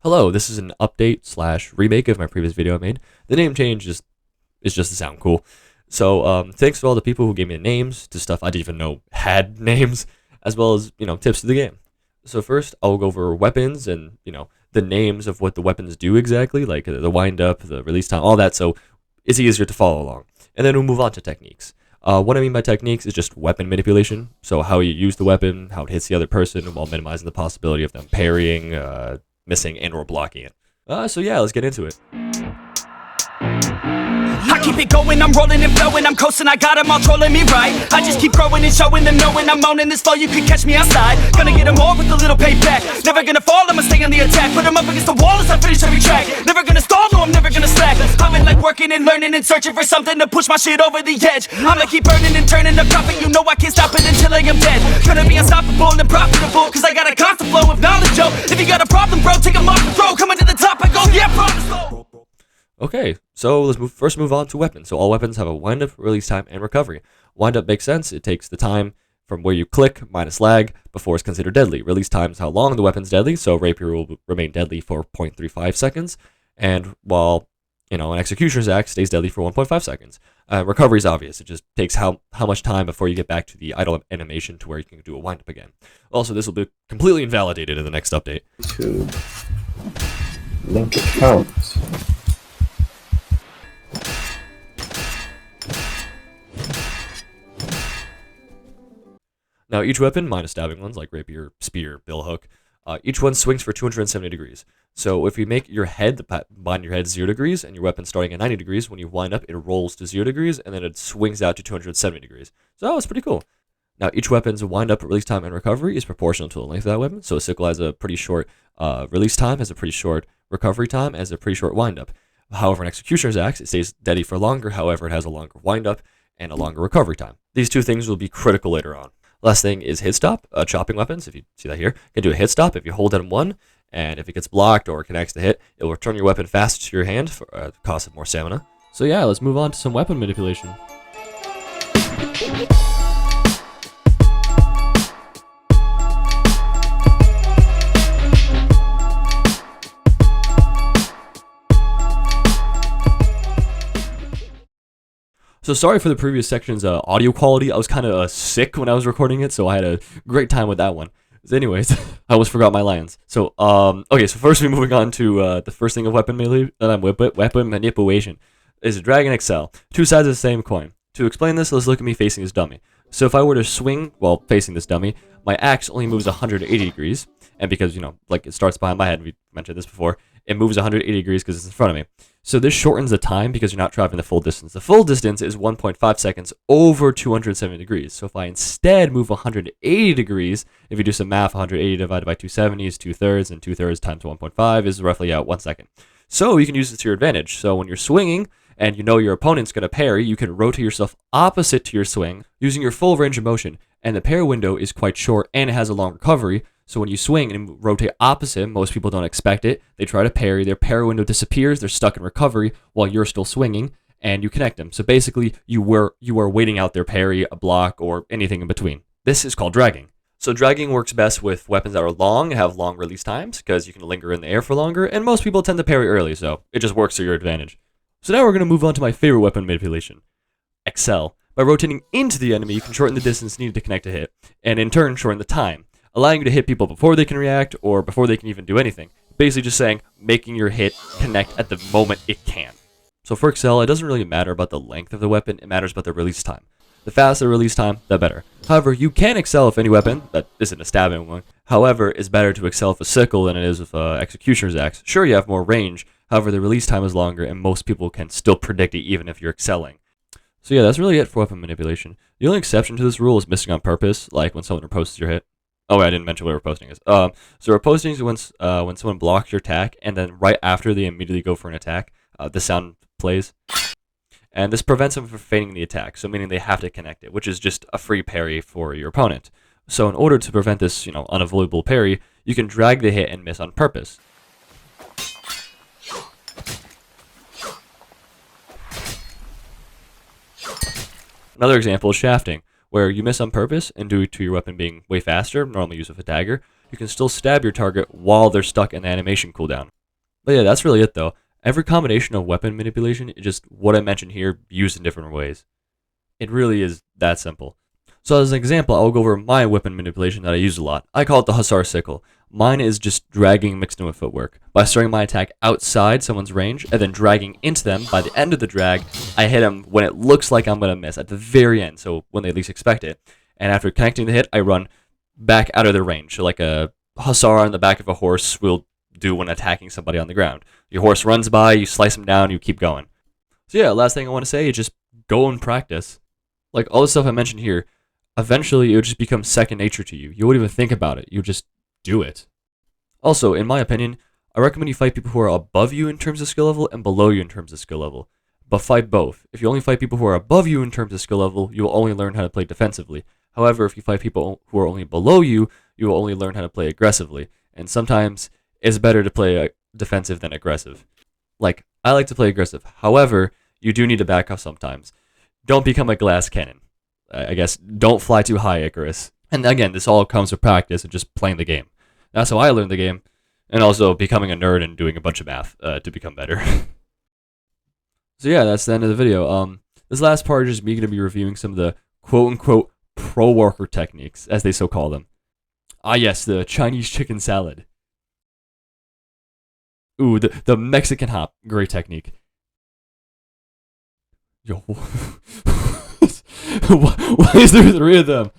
Hello, this is an update slash remake of my previous video I made. The name change is just to sound cool. So thanks to all the people who gave me the names to stuff I didn't even know had names, as well as tips to the game. So first, I'll go over weapons and the names of what the weapons do exactly, like the wind up, the release time, all that. So it's easier to follow along. And then we'll move on to techniques. What I mean by techniques is just weapon manipulation. So how you use the weapon, how it hits the other person, while minimizing the possibility of them parrying, missing, and or blocking it. So yeah, let's get into it. I keep it going, I'm rolling and flowing, I'm coasting, I got them all trolling me right. I just keep growing and showing them, knowing I'm owning this flow, you can catch me outside. Gonna get them all with a little payback. Never gonna fall, I'ma stay on the attack. Put them up against the wall as I finish every track. Never gonna stall, no, I'm never gonna slack. I've been like working and learning and searching for something to push my shit over the edge. I'ma keep burning and turning the profit, you know I can't stop it until I am dead. Gonna be unstoppable and profitable, cause I got a constant flow of knowledge, yo. If you got a problem, bro, take them off the throw. Coming to the top, I go, yeah, promise, slow. Okay, so let's first move on to weapons. So all weapons have a wind up, release time, and recovery. Wind up makes sense. It takes the time from where you click minus lag before it's considered deadly. Release time is how long the weapon's deadly. So rapier will remain deadly for 0.35 seconds, and while an executioner's axe stays deadly for 1.5 seconds. Recovery is obvious. It just takes how much time before you get back to the idle animation to where you can do a wind up again. Also, this will be completely invalidated in the next update. To link accounts. Now, each weapon, minus stabbing ones like rapier, spear, billhook, each one swings for 270 degrees. So if you make your head, bind your head 0 degrees, and your weapon starting at 90 degrees, when you wind up, it rolls to 0 degrees, and then it swings out to 270 degrees. So that was pretty cool. Now, each weapon's wind up, release time, and recovery is proportional to the length of that weapon. So a sickle has a pretty short release time, has a pretty short recovery time, has a pretty short wind up. However, an executioner's axe, it stays deadly for longer. However, it has a longer wind up and a longer recovery time. These two things will be critical later on. Last thing is hit stop. Chopping weapons, if you see that here, you can do a hit stop if you hold down 1, and if it gets blocked or connects to hit, it will return your weapon faster to your hand for the cost of more stamina. So yeah, let's move on to some weapon manipulation. So sorry for the previous section's audio quality. I was kind of sick when I was recording it, so I had a great time with that one. So anyways, I almost forgot my lines. So okay, so first we're moving on to the first thing of weapon manipulation is Dragon XL. Two sides of the same coin. To explain this, let's look at me facing this dummy. So if I were to swing while facing this dummy, my axe only moves 180 degrees, and because like it starts behind my head, we mentioned this before, it moves 180 degrees because it's in front of me. So this shortens the time because you're not traveling the full distance. The full distance is 1.5 seconds over 270 degrees. So if I instead move 180 degrees, if you do some math, 180 divided by 270 is 2/3, and 2/3 times 1.5 is roughly 1 second. So you can use this to your advantage. So when you're swinging and you know your opponent's going to parry, you can rotate yourself opposite to your swing using your full range of motion. And the parry window is quite short and it has a long recovery. So when you swing and rotate opposite, most people don't expect it. They try to parry, their parry window disappears, they're stuck in recovery while you're still swinging, and you connect them. So basically, you are waiting out their parry, a block, or anything in between. This is called dragging. So dragging works best with weapons that are long, have long release times, because you can linger in the air for longer, and most people tend to parry early, so it just works to your advantage. So now we're going to move on to my favorite weapon manipulation, Excel. By rotating into the enemy, you can shorten the distance needed to connect a hit, and in turn, shorten the time, allowing you to hit people before they can react or before they can even do anything. Basically just saying, making your hit connect at the moment it can. So for Excel, it doesn't really matter about the length of the weapon, it matters about the release time. The faster release time, the better. However, you can excel with any weapon that isn't a stabbing one. However, it's better to excel with a sickle than it is with executioner's axe. Sure, you have more range, however, the release time is longer and most people can still predict it even if you're excelling. So yeah, that's really it for weapon manipulation. The only exception to this rule is missing on purpose, like when someone riposts your hit. Oh, wait, I didn't mention what riposting is. So riposting is when someone blocks your attack, and then right after they immediately go for an attack, the sound plays. And this prevents them from feigning the attack, so meaning they have to connect it, which is just a free parry for your opponent. So in order to prevent this, unavoidable parry, you can drag the hit and miss on purpose. Another example is shafting, where you miss on purpose and due to your weapon being way faster, normally used with a dagger, you can still stab your target while they're stuck in the animation cooldown. But yeah, that's really it though. Every combination of weapon manipulation is just what I mentioned here, used in different ways. It really is that simple. So as an example, I'll go over my weapon manipulation that I use a lot. I call it the Hussar Sickle. Mine is just dragging mixed in with footwork. By starting my attack outside someone's range, and then dragging into them, by the end of the drag, I hit them when it looks like I'm going to miss, at the very end, so when they least expect it. And after connecting the hit, I run back out of their range. So like a Hussar on the back of a horse will do when attacking somebody on the ground. Your horse runs by, you slice him down, you keep going. So yeah, last thing I want to say is just go and practice. Like all the stuff I mentioned here, eventually it would just become second nature to you. You wouldn't even think about it. You just do it. Also, in my opinion, I recommend you fight people who are above you in terms of skill level and below you in terms of skill level. But fight both. If you only fight people who are above you in terms of skill level, you will only learn how to play defensively. However, if you fight people who are only below you, you will only learn how to play aggressively. And sometimes it's better to play defensive than aggressive. Like, I like to play aggressive. However, you do need to back off sometimes. Don't become a glass cannon. I guess don't fly too high, Icarus. And again, this all comes with practice and just playing the game. That's how I learned the game, and also becoming a nerd and doing a bunch of math to become better. So yeah, that's the end of the video. This last part is just me going to be reviewing some of the quote-unquote pro worker techniques, as they so call them. Ah yes, the Chinese chicken salad. Ooh, the Mexican hop, great technique. Yo, why is there 3 of them?